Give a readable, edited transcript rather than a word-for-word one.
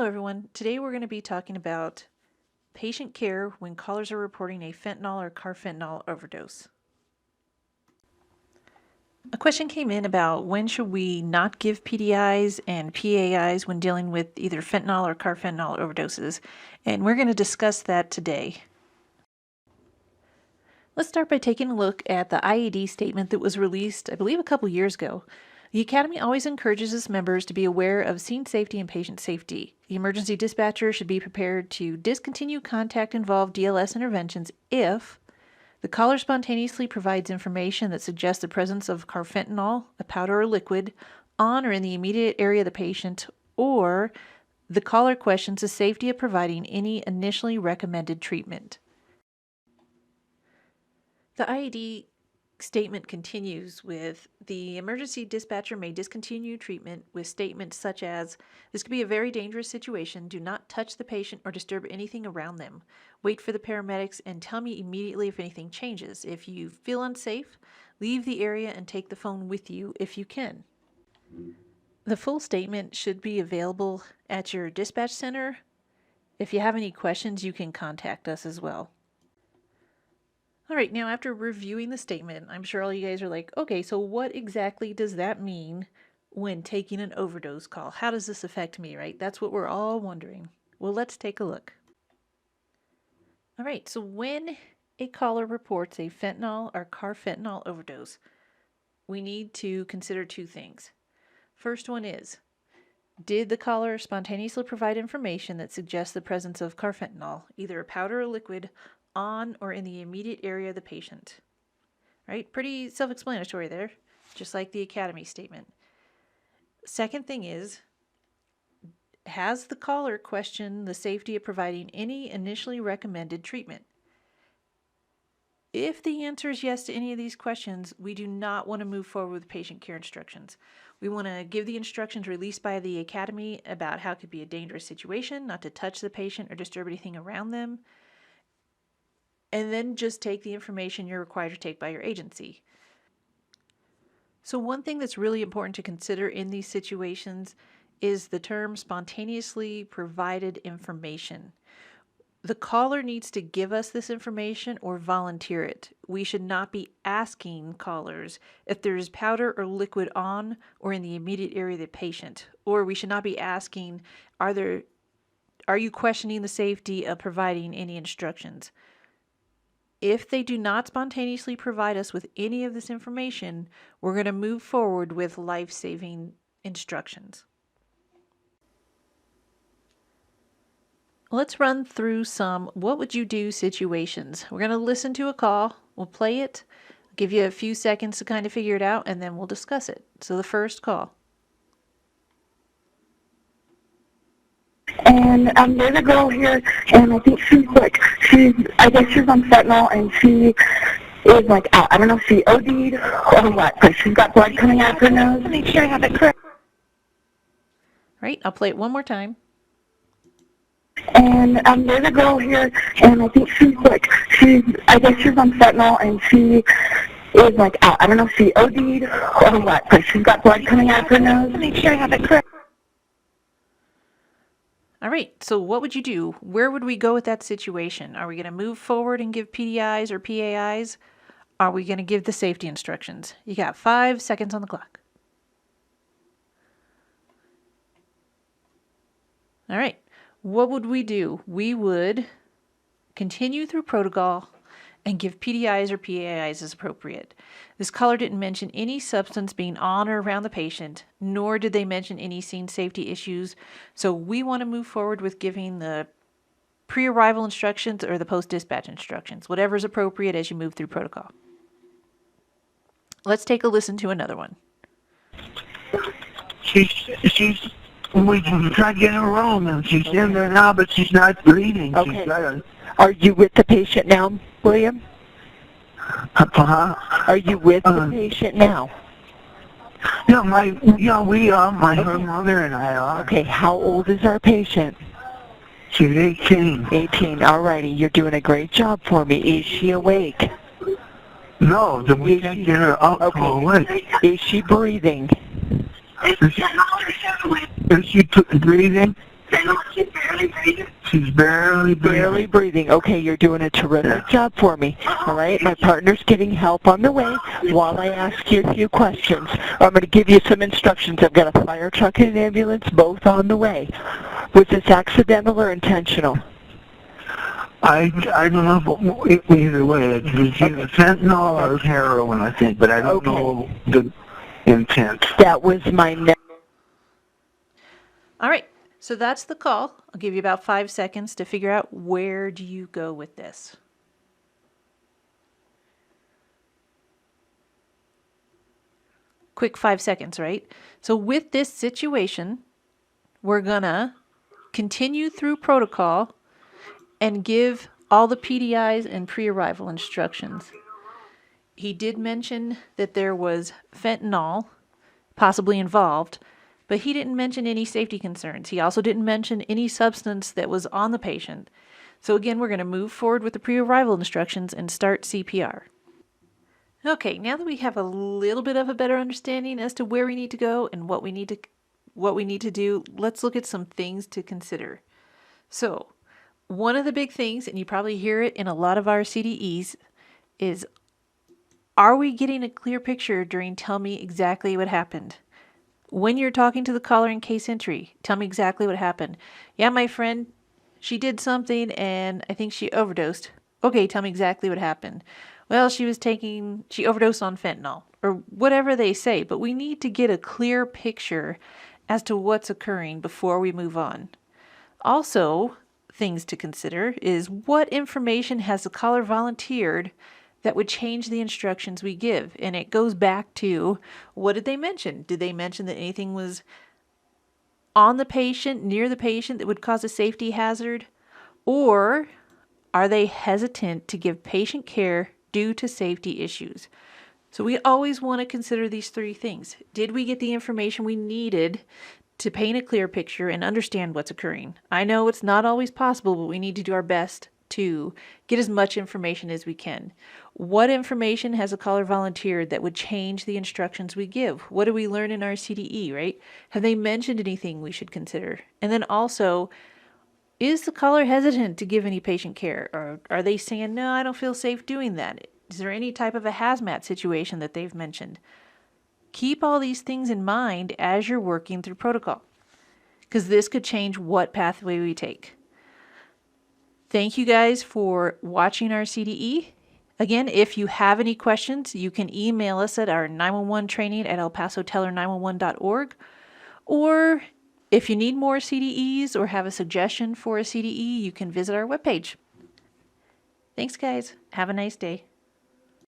Hello everyone. Today we're going to be talking about patient care when callers are reporting a fentanyl or carfentanil overdose. A question came in about when should we not give PDIs and PAIs when dealing with either fentanyl or carfentanil overdoses, and we're going to discuss that today. Let's start by taking a look at the IAD statement that was released, I believe, a couple years ago. The Academy always encourages its members to be aware of scene safety and patient safety. The emergency dispatcher should be prepared to discontinue contact-involved DLS interventions if the caller spontaneously provides information that suggests the presence of carfentanil, a powder or liquid, on or in the immediate area of the patient, or the caller questions the safety of providing any initially recommended treatment. The IAD statement continues with, the emergency dispatcher may discontinue treatment with statements such as, this could be a very dangerous situation, do not touch the patient or disturb anything around them. Wait for the paramedics and tell me immediately if anything changes. If you feel unsafe, leave the area and take the phone with you if you can. The full statement should be available at your dispatch center. If you have any questions, you can contact us as well. All right, now after reviewing the statement, I'm sure all you guys are like, okay, so what exactly does that mean when taking an overdose call? How does this affect me, right? That's what we're all wondering. Well, let's take a look. All right, so when a caller reports a fentanyl or carfentanil overdose, we need to consider two things. First one is, did the caller spontaneously provide information that suggests the presence of carfentanil, either a powder or liquid, on or in the immediate area of the patient? Right? Pretty self-explanatory there, just like the Academy statement. Second thing is, has the caller questioned the safety of providing any initially recommended treatment? If the answer is yes to any of these questions, we do not want to move forward with patient care instructions. We want to give the instructions released by the Academy about how it could be a dangerous situation, not to touch the patient or disturb anything around them, and then just take the information you're required to take by your agency. So one thing that's really important to consider in these situations is the term spontaneously provided information. The caller needs to give us this information or volunteer it. We should not be asking callers if there is powder or liquid on or in the immediate area of the patient. Or we should not be asking, are you questioning the safety of providing any instructions? If they do not spontaneously provide us with any of this information, we're going to move forward with life-saving instructions. Let's run through some what would you do situations. We're going to listen to a call, we'll play it, give you a few seconds to kind of figure it out, and then we'll discuss it. So the first call. And there's a girl here, and I think I guess she's on fentanyl, and she is like, I don't know if she OD'd or what, but she's got blood coming out of her nose. Make sure I have it correct. Right, I'll play it one more time. And there's a girl here, and I think I guess she's on fentanyl, and she is like, I don't know if she OD'd or what, but she's got blood coming out of her nose. Make sure I have it correct. All right, so what would you do? Where would we go with that situation? Are we going to move forward and give PDIs or PAIs? Are we going to give the safety instructions? You got 5 seconds on the clock. All right, what would we do? We would continue through protocol and give PDIs or PAIs as appropriate. This caller didn't mention any substance being on or around the patient, nor did they mention any scene safety issues. So we want to move forward with giving the pre-arrival instructions or the post-dispatch instructions, whatever is appropriate as you move through protocol. Let's take a listen to another one. We tried to get her wrong, and she's in there now, but she's not breathing. Okay. Are you with the patient now, William? Are you with the patient now? Yeah, we are. Her mother and I are. Okay, how old is our patient? She's 18. 18, all righty. You're doing a great job for me. Is she awake? No, we can't get her up to awake. Is she breathing? Is she breathing? She's barely breathing. She's barely breathing. Barely breathing. Okay, you're doing a terrific job for me. All right, my partner's getting help on the way while I ask you a few questions. I'm going to give you some instructions. I've got a fire truck and an ambulance both on the way. Was this accidental or intentional? I don't know either way. It's either fentanyl or heroin, I think, but I don't know the intent. That was my next. All right, so that's the call. I'll give you about 5 seconds to figure out where do you go with this. Quick 5 seconds, right? So with this situation, we're gonna continue through protocol and give all the PDIs and pre-arrival instructions. He did mention that there was fentanyl possibly involved, but he didn't mention any safety concerns. He also didn't mention any substance that was on the patient. So again, we're going to move forward with the pre-arrival instructions and start CPR. Okay, now that we have a little bit of a better understanding as to where we need to go and what we need to do, let's look at some things to consider. So, one of the big things, and you probably hear it in a lot of our CDEs, is are we getting a clear picture during tell me exactly what happened? When you're talking to the caller in case entry, tell me exactly what happened. Yeah, my friend, she did something and I think she overdosed. Okay, tell me exactly what happened. Well, she overdosed on fentanyl or whatever they say, but we need to get a clear picture as to what's occurring before we move on. Also, things to consider is what information has the caller volunteered that would change the instructions we give. And it goes back to, what did they mention? Did they mention that anything was on the patient, near the patient, that would cause a safety hazard? Or are they hesitant to give patient care due to safety issues? So we always want to consider these three things. Did we get the information we needed to paint a clear picture and understand what's occurring? I know it's not always possible, but we need to do our best to get as much information as we can. What information has a caller volunteered that would change the instructions we give? What do we learn in our CDE, right? Have they mentioned anything we should consider? And then also, is the caller hesitant to give any patient care? Or are they saying, no, I don't feel safe doing that? Is there any type of a hazmat situation that they've mentioned? Keep all these things in mind as you're working through protocol, because this could change what pathway we take. Thank you guys for watching our CDE. Again, if you have any questions, you can email us at our 911 training at elpasoteller911.org. Or if you need more CDEs or have a suggestion for a CDE, you can visit our webpage. Thanks, guys. Have a nice day.